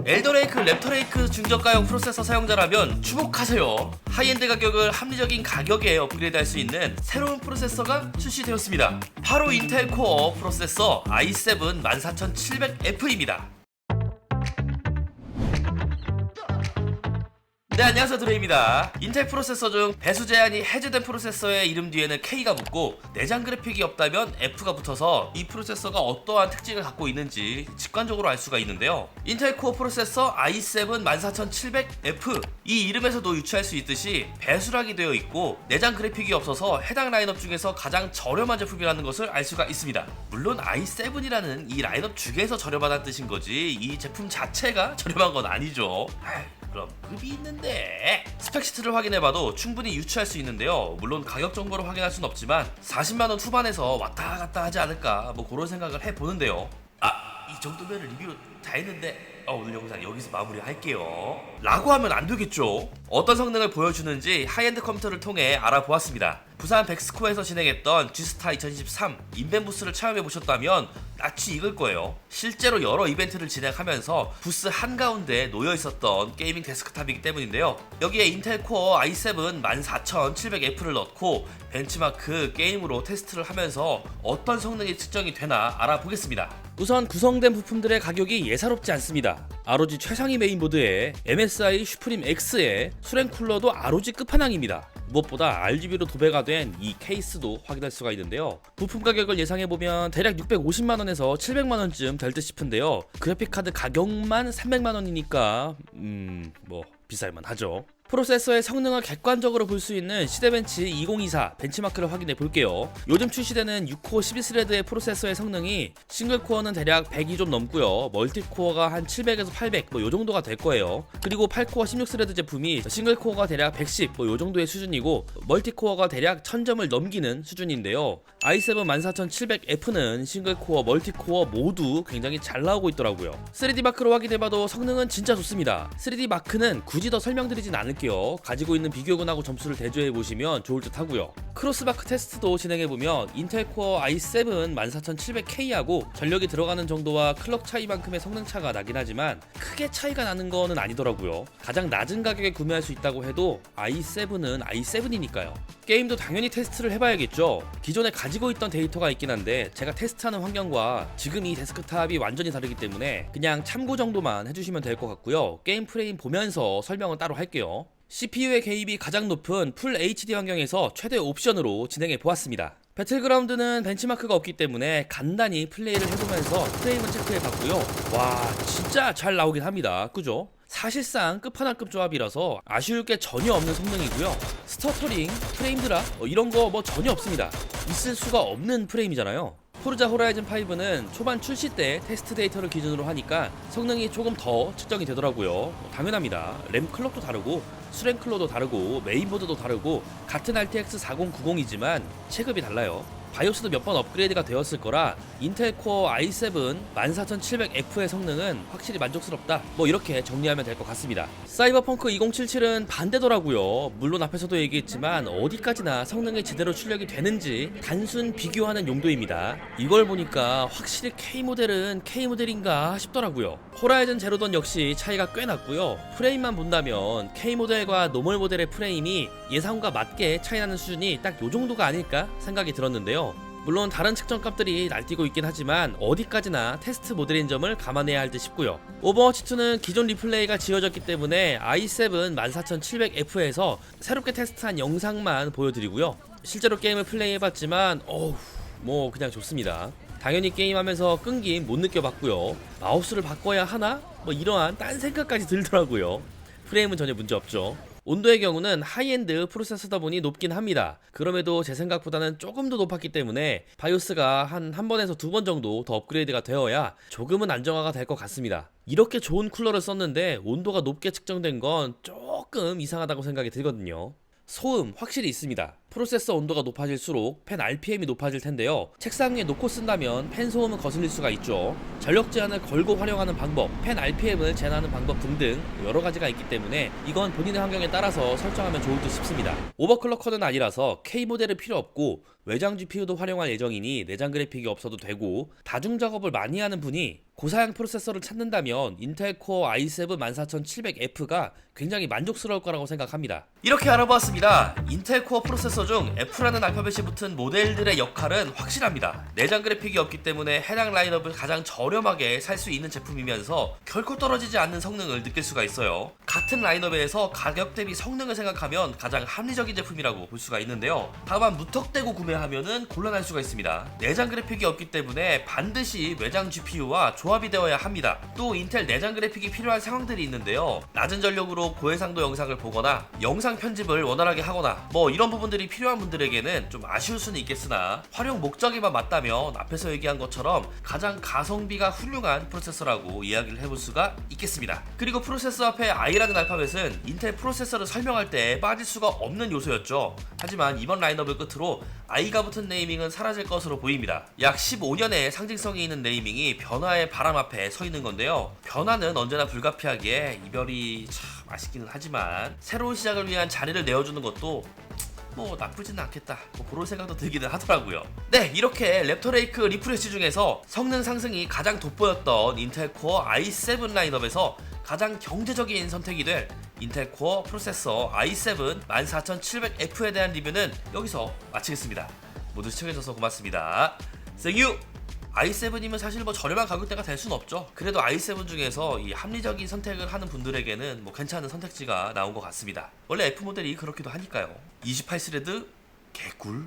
엘더레이크 랩터레이크 중저가형 프로세서 사용자라면 주목하세요. 하이엔드 가격을 합리적인 가격에 업그레이드할 수 있는 새로운 프로세서가 출시되었습니다. 바로 인텔 코어 프로세서 i7 14700F입니다. 네, 안녕하세요, 드레입니다. 인텔 프로세서 중 배수 제한이 해제된 프로세서의 이름 뒤에는 K가 붙고 내장 그래픽이 없다면 F가 붙어서 이 프로세서가 어떠한 특징을 갖고 있는지 직관적으로 알 수가 있는데요. 인텔 코어 프로세서 i7 14700F, 이 이름에서도 유추할 수 있듯이 배수락이 되어 있고 내장 그래픽이 없어서 해당 라인업 중에서 가장 저렴한 제품이라는 것을 알 수가 있습니다. 물론 i7이라는 이 라인업 중에서 저렴하다는 뜻인 거지 이 제품 자체가 저렴한 건 아니죠. 그럼 급이 있는데 스펙시트를 확인해봐도 충분히 유추할 수 있는데요. 물론 가격 정보로 확인할 순 없지만 40만원 후반에서 왔다 갔다 하지 않을까 뭐 그런 생각을 해보는데요. 이 정도면 리뷰 다 했는데 오늘 영상 여기서 마무리할게요 라고 하면 안 되겠죠. 어떤 성능을 보여주는지 하이엔드 컴퓨터를 통해 알아보았습니다. 부산 백스코에서 진행했던 G스타 2023 인벤부스를 체험해보셨다면 낯이 익을 거예요. 실제로 여러 이벤트를 진행하면서 부스 한가운데에 놓여있었던 게이밍 데스크탑이기 때문인데요. 여기에 인텔 코어 i7 14700F를 넣고 벤치마크 게임으로 테스트를 하면서 어떤 성능이 측정이 되나 알아보겠습니다. 우선 구성된 부품들의 가격이 예사롭지 않습니다. ROG 최상위 메인보드에 MSI 슈프림 X에 수랭 쿨러도 ROG 끝판왕입니다. 무엇보다 RGB로 도배가 된 이 케이스도 확인할 수가 있는데요. 부품 가격을 예상해보면 대략 650만원에서 700만원쯤 될 듯 싶은데요. 그래픽카드 가격만 300만원이니까 뭐 비쌀만 하죠. 프로세서의 성능을 객관적으로 볼 수 있는 시대벤치 2024 벤치마크를 확인해 볼게요. 요즘 출시되는 6코어 12스레드의 프로세서의 성능이 싱글코어는 대략 100이 좀 넘고요. 멀티코어가 한 700에서 800 뭐 요정도가 될 거예요. 그리고 8코어 16스레드 제품이 싱글코어가 대략 110 뭐 요정도의 수준이고 멀티코어가 대략 1000점을 넘기는 수준인데요. i7 14700F는 싱글코어, 멀티코어 모두 굉장히 잘 나오고 있더라고요. 3D 마크로 확인해봐도 성능은 진짜 좋습니다. 3D 마크는 굳이 더 설명드리진 않을게요. 가지고 있는 비교군하고 점수를 대조해보시면 좋을 듯 하고요. 크로스마크 테스트도 진행해보면 인텔 코어 i7 14700K하고 전력이 들어가는 정도와 클럭 차이만큼의 성능 차가 나긴 하지만 크게 차이가 나는 거는 아니더라고요. 가장 낮은 가격에 구매할 수 있다고 해도 i7은 i7이니까요. 게임도 당연히 테스트를 해봐야겠죠. 기존에 가지고 있던 데이터가 있긴 한데 제가 테스트하는 환경과 지금 이 데스크탑이 완전히 다르기 때문에 그냥 참고 정도만 해주시면 될 것 같고요. 게임 프레임 보면서 설명은 따로 할게요. CPU의 개입이 가장 높은 풀 HD 환경에서 최대 옵션으로 진행해 보았습니다. 배틀그라운드는 벤치마크가 없기 때문에 간단히 플레이를 해보면서 프레임을 체크해 봤고요. 와, 진짜 잘 나오긴 합니다. 그죠? 사실상 끝판왕급 조합이라서 아쉬울 게 전혀 없는 성능이고요. 스터터링, 프레임 드랍 이런 거 뭐 전혀 없습니다. 있을 수가 없는 프레임이잖아요. 포르자 호라이즌 5는 초반 출시 때 테스트 데이터를 기준으로 하니까 성능이 조금 더 측정이 되더라고요. 당연합니다. 램 클럭도 다르고 수랭 클럭도 다르고 메인보드도 다르고 같은 RTX 4090이지만 체급이 달라요. 바이오스도 몇 번 업그레이드가 되었을 거라 인텔 코어 i7 14700F의 성능은 확실히 만족스럽다 뭐 이렇게 정리하면 될 것 같습니다. 사이버펑크 2077은 반대더라고요. 물론 앞에서도 얘기했지만 어디까지나 성능이 제대로 출력이 되는지 단순 비교하는 용도입니다. 이걸 보니까 확실히 K모델은 K모델인가 싶더라고요. 호라이즌 제로던 역시 차이가 꽤 났고요. 프레임만 본다면 K모델과 노멀 모델의 프레임이 예상과 맞게 차이나는 수준이 딱 요정도가 아닐까 생각이 들었는데요. 물론 다른 측정값들이 날뛰고 있긴 하지만 어디까지나 테스트 모델인 점을 감안해야 할 듯 싶고요. 오버워치2는 기존 리플레이가 지워졌기 때문에 i7 14700F에서 새롭게 테스트한 영상만 보여드리고요. 실제로 게임을 플레이해봤지만 뭐 그냥 좋습니다. 당연히 게임하면서 끈김 못 느껴봤고요. 마우스를 바꿔야 하나? 뭐 이러한 딴 생각까지 들더라고요. 프레임은 전혀 문제 없죠. 온도의 경우는 하이엔드 프로세서다 보니 높긴 합니다. 그럼에도 제 생각보다는 조금 더 높았기 때문에 바이오스가 한 번에서 2번 정도 더 업그레이드가 되어야 조금은 안정화가 될 것 같습니다. 이렇게 좋은 쿨러를 썼는데 온도가 높게 측정된 건 조금 이상하다고 생각이 들거든요. 소음 확실히 있습니다. 프로세서 온도가 높아질수록 팬 RPM이 높아질 텐데요. 책상 위에 놓고 쓴다면 팬 소음은 거슬릴 수가 있죠. 전력 제한을 걸고 활용하는 방법, 팬 RPM을 제한하는 방법 등등 여러 가지가 있기 때문에 이건 본인의 환경에 따라서 설정하면 좋을 듯 싶습니다. 오버클럭커는 아니라서 K모델은 필요 없고 외장 GPU도 활용할 예정이니 내장 그래픽이 없어도 되고 다중 작업을 많이 하는 분이 고사양 프로세서를 찾는다면 인텔 코어 i7 14700F가 굉장히 만족스러울 거라고 생각합니다. 이렇게 알아보았습니다. 인텔 코어 프로세서 중 F라는 알파벳이 붙은 모델들의 역할은 확실합니다. 내장 그래픽이 없기 때문에 해당 라인업을 가장 저렴하게 살 수 있는 제품이면서 결코 떨어지지 않는 성능을 느낄 수가 있어요. 같은 라인업에서 가격 대비 성능을 생각하면 가장 합리적인 제품이라고 볼 수가 있는데요. 다만 무턱대고 구매하면은 곤란할 수가 있습니다. 내장 그래픽이 없기 때문에 반드시 외장 GPU와 조합이 되어야 합니다. 또 인텔 내장 그래픽이 필요한 상황들이 있는데요. 낮은 전력으로 고해상도 영상을 보거나 영상 편집을 원활하게 하거나 뭐 이런 부분들이 필요한 분들에게는 좀 아쉬울 수는 있겠으나 활용 목적에만 맞다면 앞에서 얘기한 것처럼 가장 가성비가 훌륭한 프로세서라고 이야기를 해볼 수가 있겠습니다. 그리고 프로세서 앞에 I라는 알파벳은 인텔 프로세서를 설명할 때 빠질 수가 없는 요소였죠. 하지만 이번 라인업을 끝으로 I가 붙은 네이밍은 사라질 것으로 보입니다. 약 15년의 상징성이 있는 네이밍이 변화의 바람 앞에 서 있는 건데요. 변화는 언제나 불가피하기에 이별이 참 아쉽기는 하지만 새로운 시작을 위한 자리를 내어주는 것도 뭐 나쁘지는 않겠다 그런 생각도 들기는 하더라고요. 네, 이렇게 랩터레이크 리프레시 중에서 성능 상승이 가장 돋보였던 인텔 코어 i7 라인업에서 가장 경제적인 선택이 될 인텔 코어 프로세서 i7 14700F에 대한 리뷰는 여기서 마치겠습니다. 모두 시청해주셔서 고맙습니다. Thank you! i7이면 사실 뭐 저렴한 가격대가 될 순 없죠. 그래도 i7 중에서 이 합리적인 선택을 하는 분들에게는 뭐 괜찮은 선택지가 나온 것 같습니다. 원래 F 모델이 그렇기도 하니까요. 28스레드 개꿀.